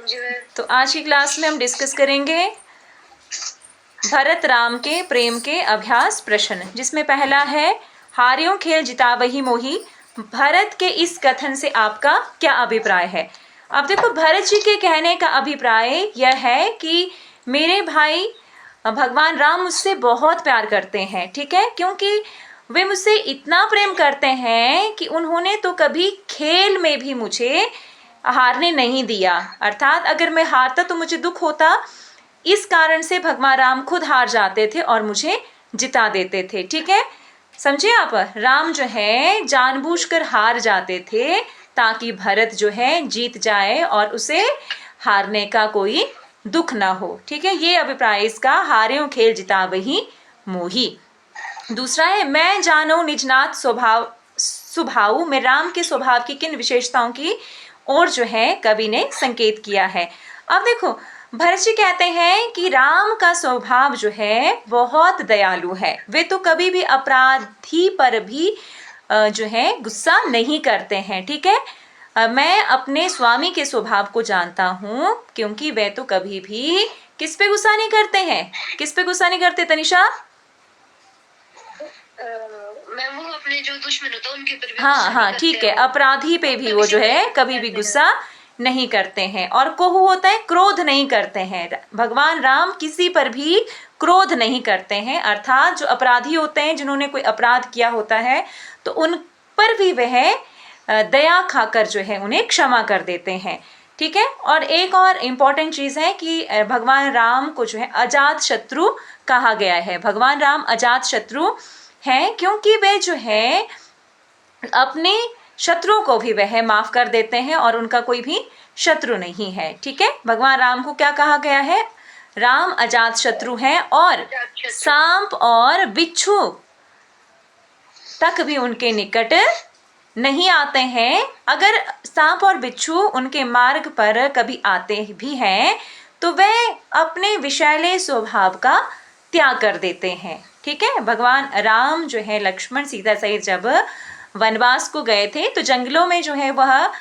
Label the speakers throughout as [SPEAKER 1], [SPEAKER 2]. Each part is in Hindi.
[SPEAKER 1] जी मैम।
[SPEAKER 2] तो आज की क्लास में हम डिस्कस करेंगे भरत राम के प्रेम के अभ्यास प्रश्न, जिसमें पहला है हार्यों खेल जितावही मोही। भरत के इस कथन से आपका क्या अभिप्राय है? अब देखो, भरत जी के कहने का अभिप्राय यह है कि मेरे भाई भगवान राम मुझसे बहुत प्यार करते हैं, ठीक है, क्योंकि वे मुझसे इतना प्रेम करते हैं कि उन्होंने तो कभी खेल में भी मुझे हारने नहीं दिया। अर्थात अगर मैं हारता तो मुझे दुख होता, इस कारण से भगवान राम खुद हार जाते थे और मुझे जिता देते थे। ठीक है, समझे आप? राम जो है जानबूझकर हार जाते थे ताकि भरत जो है जीत जाए और उसे हारने का कोई दुख ना हो। ठीक है, ये अभिप्राय इसका, हार्यों खेल जितावही मोही। दूसरा है मैं जानो निजनाथ स्वभाव स्वभाव में राम के स्वभाव की किन विशेषताओं की और जो है कवि ने संकेत किया है। अब देखो, भरत जी कहते हैं कि राम का स्वभाव जो है बहुत दयालु है। वे तो कभी भी अपराधी पर भी जो है गुस्सा नहीं करते हैं। ठीक है, मैं अपने स्वामी के स्वभाव को जानता हूँ, क्योंकि वे तो कभी भी किस पे गुस्सा नहीं करते हैं। किस पे गुस्सा नहीं करते तनिषा?
[SPEAKER 1] मैम वो अपने जो दुश्मन होता है उनके ऊपर भी
[SPEAKER 2] हाँ
[SPEAKER 1] गुस्सा
[SPEAKER 2] हाँ,
[SPEAKER 1] नहीं
[SPEAKER 2] ठीक
[SPEAKER 1] करते
[SPEAKER 2] है,
[SPEAKER 1] हैं।
[SPEAKER 2] अपराधी पे भी वो जो है कभी भी गुस्सा नहीं करते हैं। और कोहू होता है क्रोध नहीं करते हैं। भगवान राम किसी पर भी क्रोध नहीं करते हैं। अर्थात जो अपराधी होते हैं, जिन्होंने कोई अपराध किया होता है, तो उन पर भी वह दया खाकर जो है उन्हें क्षमा कर देते हैं। ठीक है, और एक और इम्पॉर्टेंट चीज है कि भगवान राम को जो है अजात शत्रु कहा गया है। भगवान राम अजात शत्रु हैं क्योंकि वे जो है अपने शत्रुओं को भी वह माफ कर देते हैं और उनका कोई भी शत्रु नहीं है। ठीक है, भगवान राम को क्या कहा गया है? राम अजात शत्रु हैं और सांप और बिच्छू तक भी उनके निकट नहीं आते हैं। अगर सांप और बिच्छू उनके मार्ग पर कभी आते भी हैं तो वे अपने विषैले स्वभाव का त्याग कर देते हैं। ठीक है, भगवान राम जो है लक्ष्मण सीता सहित जब वनवास को गए थे तो जंगलों में जो है वह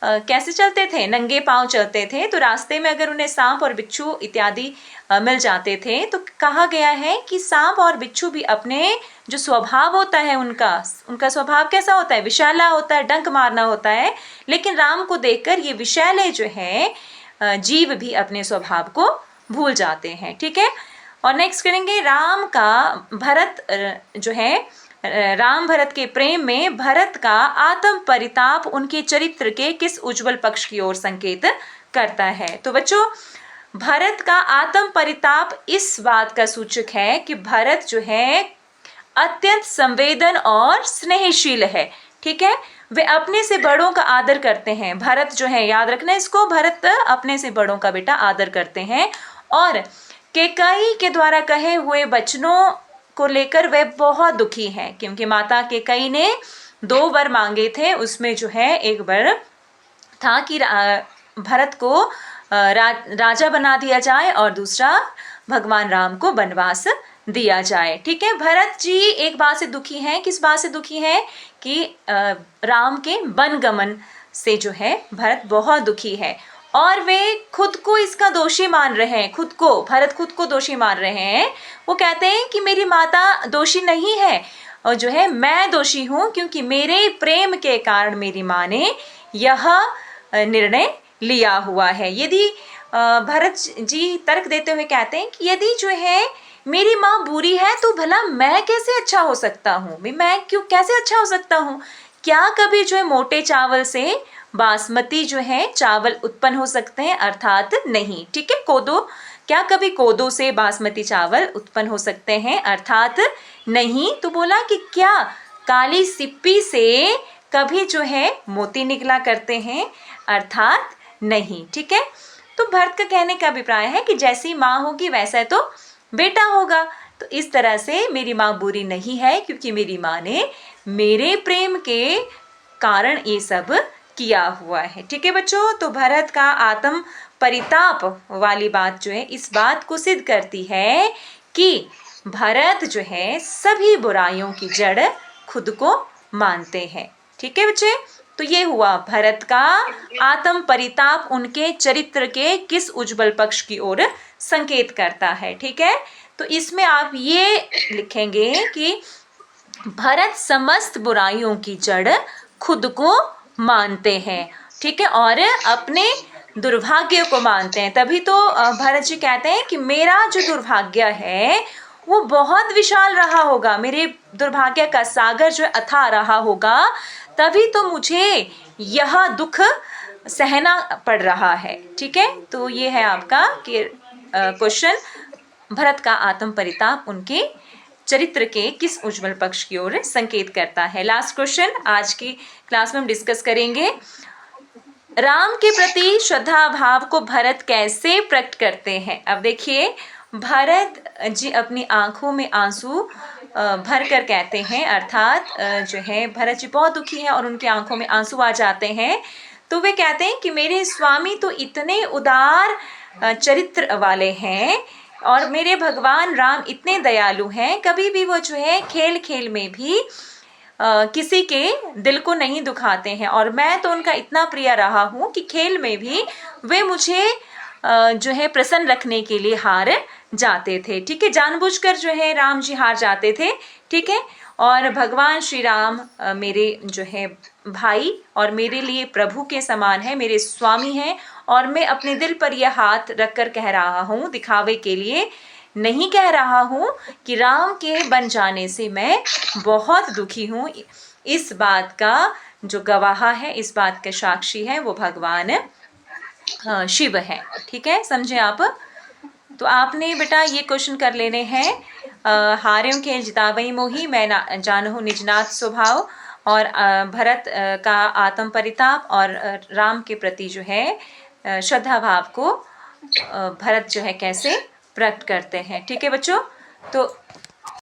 [SPEAKER 2] कैसे चलते थे? नंगे पांव चलते थे। तो रास्ते में अगर उन्हें सांप और बिच्छू इत्यादि मिल जाते थे तो कहा गया है कि सांप और बिच्छू भी अपने जो स्वभाव होता है उनका स्वभाव कैसा होता है? विषैला होता है, डंक मारना होता है। लेकिन राम को देखकर ये विषैले जो है जीव भी अपने स्वभाव को भूल जाते हैं। ठीक है, और नेक्स्ट करेंगे राम का भरत जो है राम भरत के प्रेम में भरत का आत्म परिताप उनके चरित्र के किस उज्जवल पक्ष की ओर संकेत करता है? तो बच्चों, भरत का आत्म परिताप इस बात का सूचक है कि भरत जो है अत्यंत संवेदन और स्नेहशील है। ठीक है, वे अपने से बड़ों का आदर करते हैं। भरत जो है, याद रखना इसको, भरत अपने से बड़ों का बेटा आदर करते हैं और कैकेयी के द्वारा कहे हुए वचनों को लेकर वे बहुत दुखी हैं, क्योंकि माता कैकेयी ने 2 वर मांगे थे। उसमें जो है एक वर था कि भरत को राजा बना दिया जाए और दूसरा भगवान राम को वनवास दिया जाए। ठीक है, भरत जी एक बात से दुखी हैं। किस बात से दुखी हैं? कि राम के वनगमन से जो है भरत बहुत दुखी है और वे खुद को इसका दोषी मान रहे हैं। भरत खुद को दोषी मान रहे हैं। वो कहते हैं कि मेरी माता दोषी नहीं है और जो है मैं दोषी हूँ, क्योंकि मेरे प्रेम के कारण मेरी माँ ने यह निर्णय लिया हुआ है। यदि भरत जी तर्क देते हुए कहते हैं कि यदि जो है मेरी माँ बुरी है तो भला मैं कैसे अच्छा हो सकता हूँ? मैं क्यों कैसे अच्छा हो सकता हूँ? क्या कभी जो है मोटे चावल से बासमती जो है चावल उत्पन्न हो सकते हैं? अर्थात नहीं। ठीक है, क्या कभी कोदो से बासमती चावल उत्पन्न हो सकते हैं? अर्थात नहीं। तो बोला कि क्या काली सिप्पी से कभी जो है मोती निकला करते हैं? अर्थात नहीं। ठीक है, तो भरत का कहने का अभिप्राय है कि जैसी माँ होगी वैसा तो बेटा होगा। तो इस तरह से मेरी माँ बुरी नहीं है, क्योंकि मेरी माँ ने मेरे प्रेम के कारण ये सब किया हुआ है। ठीक है बच्चों, तो भरत का आत्म परिताप वाली बात जो है इस बात को सिद्ध करती है कि भरत जो है सभी बुराइयों की जड़ खुद को मानते हैं। ठीक है बच्चे, तो ये हुआ भरत का आत्म परिताप उनके चरित्र के किस उज्जवल पक्ष की ओर संकेत करता है। ठीक है, तो इसमें आप ये लिखेंगे कि भरत समस्त बुराइयों की जड़ खुद को मानते हैं। ठीक है, और अपने दुर्भाग्य को मानते हैं। तभी तो भरत जी कहते हैं कि मेरा जो दुर्भाग्य है वो बहुत विशाल रहा होगा, मेरे दुर्भाग्य का सागर जो अथाह रहा होगा, तभी तो मुझे यह दुख सहना पड़ रहा है। ठीक है, तो ये है आपका क्वेश्चन, भरत का आत्म परिताप उनके चरित्र के किस उज्जवल पक्ष की ओर संकेत करता है। लास्ट क्वेश्चन आज की क्लास में हम डिस्कस करेंगे, राम के प्रति श्रद्धा भाव को भरत कैसे प्रकट करते हैं। अब देखिए, भरत जी अपनी आंखों में आंसू भर कर कहते हैं, अर्थात जो है भरत जी बहुत दुखी हैं और उनकी आंखों में आंसू आ जाते हैं। तो वे कहते हैं कि मेरे स्वामी तो इतने उदार चरित्र वाले हैं और मेरे भगवान राम इतने दयालु हैं, कभी भी वो जो है खेल खेल में भी किसी के दिल को नहीं दुखाते हैं, और मैं तो उनका इतना प्रिय रहा हूँ कि खेल में भी वे मुझे जो है प्रसन्न रखने के लिए हार जाते थे। ठीक है, जानबूझकर जो है राम जी हार जाते थे। ठीक है, और भगवान श्री राम मेरे जो है भाई और मेरे लिए प्रभु के समान है, मेरे स्वामी हैं, और मैं अपने दिल पर यह हाथ रखकर कह रहा हूँ, दिखावे के लिए नहीं कह रहा हूँ कि राम के बन जाने से मैं बहुत दुखी हूँ। इस बात का जो गवाह है, इस बात का साक्षी है, वो भगवान शिव है। ठीक है, समझे आप। तो आपने बेटा ये क्वेश्चन कर लेने हैं, हार्यों खेल जितावई मोही मैं जानहु निजनाथ स्वभाव, और भरत का आत्म परिताप और राम के प्रति जो है श्रद्धा भाव को भरत जो है कैसे प्रकट करते हैं। ठीक है बच्चों, तो